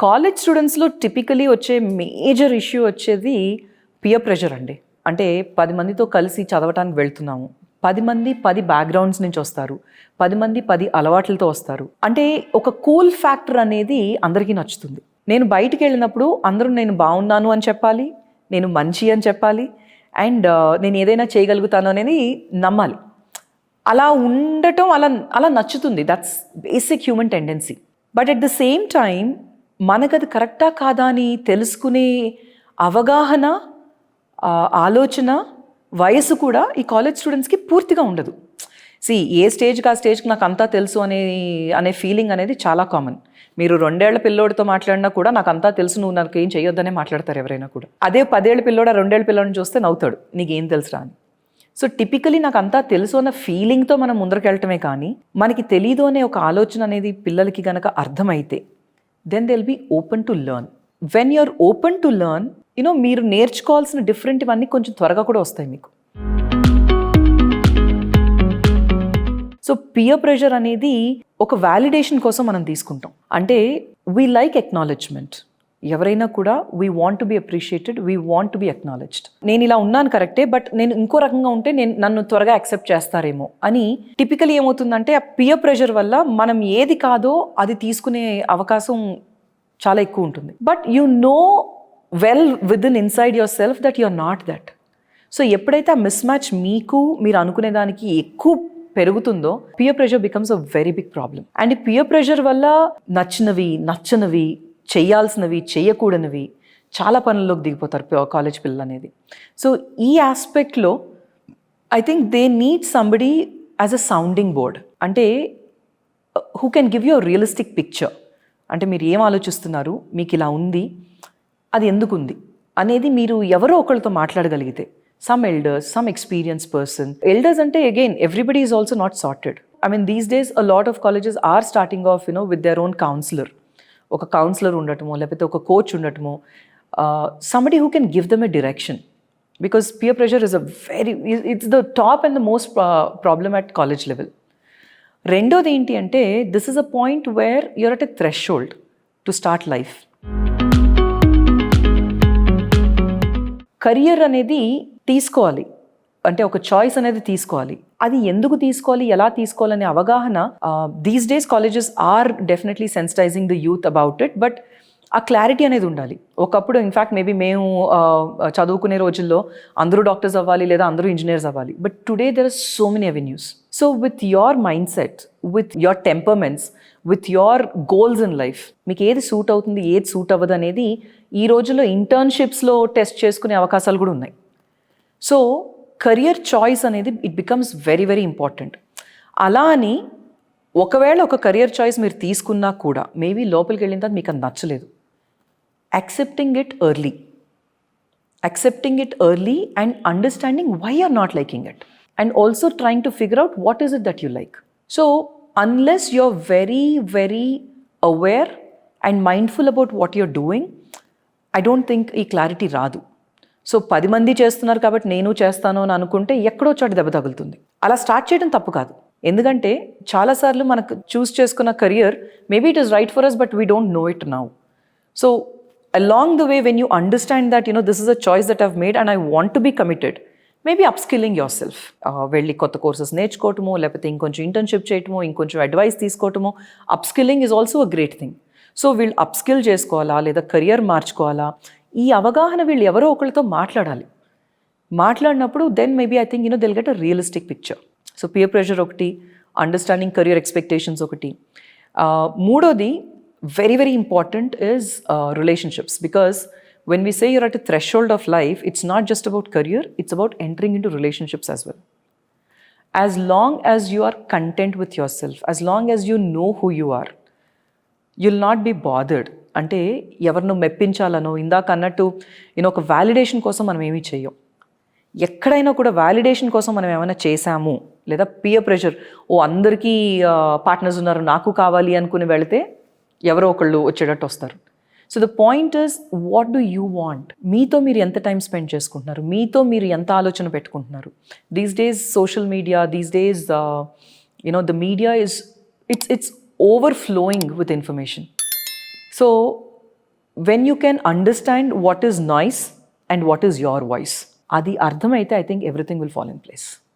College స్టూడెంట్స్లో typically వచ్చే major issue వచ్చేది peer pressure అండి. అంటే 10 మందితో కలిసి చదవటానికి వెళ్తున్నాము, 10 మంది 10 బ్యాక్గ్రౌండ్స్ నుంచి వస్తారు, 10 మంది 10 అలవాట్లతో వస్తారు. అంటే ఒక కూల్ ఫ్యాక్టర్ అనేది అందరికీ నచ్చుతుంది. నేను బయటికి వెళ్ళినప్పుడు అందరూ నేను బాగున్నాను అని చెప్పాలి, నేను మంచి అని చెప్పాలి, అండ్ నేను ఏదైనా చేయగలుగుతాను అనేది నమ్మాలి. అలా ఉండటం అలా నచ్చుతుంది. That's basic human tendency. But at the same time మనకు అది కరెక్టా కాదా అని తెలుసుకునే అవగాహన, ఆలోచన, వయసు కూడా ఈ కాలేజ్ స్టూడెంట్స్కి పూర్తిగా ఉండదు. ఏ స్టేజ్కి ఆ స్టేజ్కి నాకు అంతా తెలుసు అనే ఫీలింగ్ అనేది చాలా కామన్. మీరు 2 ఏళ్ల పిల్లోడితో మాట్లాడినా కూడా నాకు అంతా తెలుసు, నువ్వు నాకు ఏం చేయొద్దనే మాట్లాడతారు ఎవరైనా కూడా. అదే 10 ఏళ్ల పిల్లోడు 2 ఏళ్ల పిల్లోడిని చూస్తే నవ్వుతాడు, నీకేం తెలుసురా అని. సో టిపికలీ నాకు అంతా తెలుసు అన్న ఫీలింగ్తో మనం ముందరకెళ్ళటమే కానీ మనకి తెలీదు అనే ఒక ఆలోచన అనేది పిల్లలకి కనుక అర్థమైతే then they'll be open to learn. When you're open to learn, మీరు నేర్చుకోవాల్సిన డిఫరెంట్ ఇవన్నీ కొంచెం త్వరగా కూడా వస్తాయి మీకు. సో పియర్ ప్రెషర్ అనేది ఒక వ్యాలిడేషన్ కోసం మనం తీసుకుంటాం. అంటే వీ లైక్ ఎక్నాలెడ్జ్మెంట్. ఎవరైనా కూడా we want to be appreciated, we want to be acknowledged. నేను ఇలా ఉన్నాను కరెక్టే, బట్ నేను ఇంకో రకంగా ఉంటే నన్ను త్వరగా యాక్సెప్ట్ చేస్తారేమో అని. టిపికలీ ఏమవుతుందంటే ఆ పియర్ ప్రెషర్ వల్ల మనం ఏది కాదో అది తీసుకునే అవకాశం చాలా ఎక్కువ ఉంటుంది. But you know well with in inside yourself that you are not that. So ఎప్పుడైతే ఆ మిస్ మ్యాచ్ మీరు అనుకునే దానికి ఎక్కువ పెరుగుతుందో peer pressure becomes a very big problem. And ఈ పియర్ ప్రెషర్ వల్ల నచ్చనివి చేయాల్సినవి, చేయకూడనివి చాలా పనుల్లోకి దిగిపోతారు కాలేజ్ పిల్లలు అనేది. సో ఈ ఆస్పెక్ట్లో I think they need somebody as a sounding board. అంటే who can give you a realistic picture. అంటే మీరు ఏం ఆలోచిస్తున్నారు, మీకు ఇలా ఉంది, అది ఎందుకు ఉంది అనేది మీరు ఎవరో ఒకరితో మాట్లాడగలిగితే, some elders, some experience person. Elders అంటే again everybody is also not sorted. I mean these days a lot of colleges are starting off with their own counsellor. ఒక కౌన్సిలర్ ఉండటమో లేకపోతే ఒక కోచ్ ఉండటమో, somebody who can give them a direction, because peer pressure is it's the top and the most problem at college level. రెండోది ఏంటి అంటే this is a point where you're at a threshold to start life. Career అనేది తీసుకోవాలి అంటే ఒక choice అనేది తీసుకోవాలి. అది ఎందుకు తీసుకోవాలి, ఎలా తీసుకోవాలనే అవగాహన these days colleges are definitely sensitising the youth about it. But ఆ క్లారిటీ అనేది ఉండాలి. ఒకప్పుడు ఇన్ఫ్యాక్ట్ మేబీ మేము చదువుకునే రోజుల్లో అందరూ డాక్టర్స్ అవ్వాలి లేదా అందరూ ఇంజనీర్స్ అవ్వాలి. But today there are so many avenues. So with your mindset, with your temperaments, with your goals in life, మీకు ఏది సూట్ అవుతుంది, ఏది సూట్ అవ్వదు అనేది ఈ రోజుల్లో ఇంటర్న్షిప్స్లో టెస్ట్ చేసుకునే అవకాశాలు కూడా ఉన్నాయి. సో కెరియర్ చాయిస్ అనేది it becomes very very important. అలా అని ఒకవేళ ఒక కెరియర్ చాయిస్ మీరు తీసుకున్నా కూడా మేబీ లోపలికి వెళ్ళిన తర్వాత మీకు అది నచ్చలేదు, accepting it early and understanding why are not liking it and also trying to figure out what is it that you like. So unless you are very very aware and mindful about what you're doing, I don't think ఈ clarity రాదు. సో 10 మంది చేస్తున్నారు కాబట్టి నేను చేస్తాను అని అనుకుంటే ఎక్కడో చోట దెబ్బ తగులుతుంది. అలా స్టార్ట్ చేయడం తప్పు కాదు. ఎందుకంటే చాలాసార్లు మనకు చూస్ చేసుకున్న career maybe it is right for us but we don't know it now. So along the way when you understand that this is a choice that I've made and I want to be committed, maybe upskilling yourself, వెళ్ళి కొత్త courses నేర్చుకోవటమో లేకపోతే ఇంకొంచెం internship చేయటమో, ఇంకొంచెం advice తీసుకోవటమో. Upskilling is also a great thing. So వీళ్ళు upskill చేసుకోవాలా లేదా కెరియర్ మార్చుకోవాలా, ఈ అవగాహన వీళ్ళు ఎవరో ఒకరితో మాట్లాడినప్పుడు then maybe I think they'll get a realistic picture. So peer pressure ఒకటి, అండర్స్టాండింగ్ కెరియర్ ఎక్స్పెక్టేషన్స్ ఒకటి. మూడోది very very important is relationships. Because when we say you're at a threshold of life, it's not just about career, it's about entering into relationships as well. As long as you are content with yourself, as long as you know who you are, you'll not be bothered. అంటే ఎవరినో మెప్పించాలనో, ఇందాక అన్నట్టు ఒక validation కోసం మనం ఏమీ చెయ్యం. ఎక్కడైనా కూడా వ్యాలిడేషన్ కోసం మనం ఏమైనా చేశాము లేదా పియర్ ప్రెషర్, అందరికీ పార్ట్నర్స్ ఉన్నారు నాకు కావాలి అనుకుని వెళితే ఎవరో ఒకళ్ళు వచ్చేటట్టు వస్తారు. So the point is what do you want. మీతో మీరు ఎంత టైం స్పెండ్ చేసుకుంటున్నారు, మీతో మీరు ఎంత ఆలోచన పెట్టుకుంటున్నారు. These days social media, these days the media it's overflowing with information. So when you can understand what is noise and what is your voice, అది అర్థమైతే I think everything will fall in place.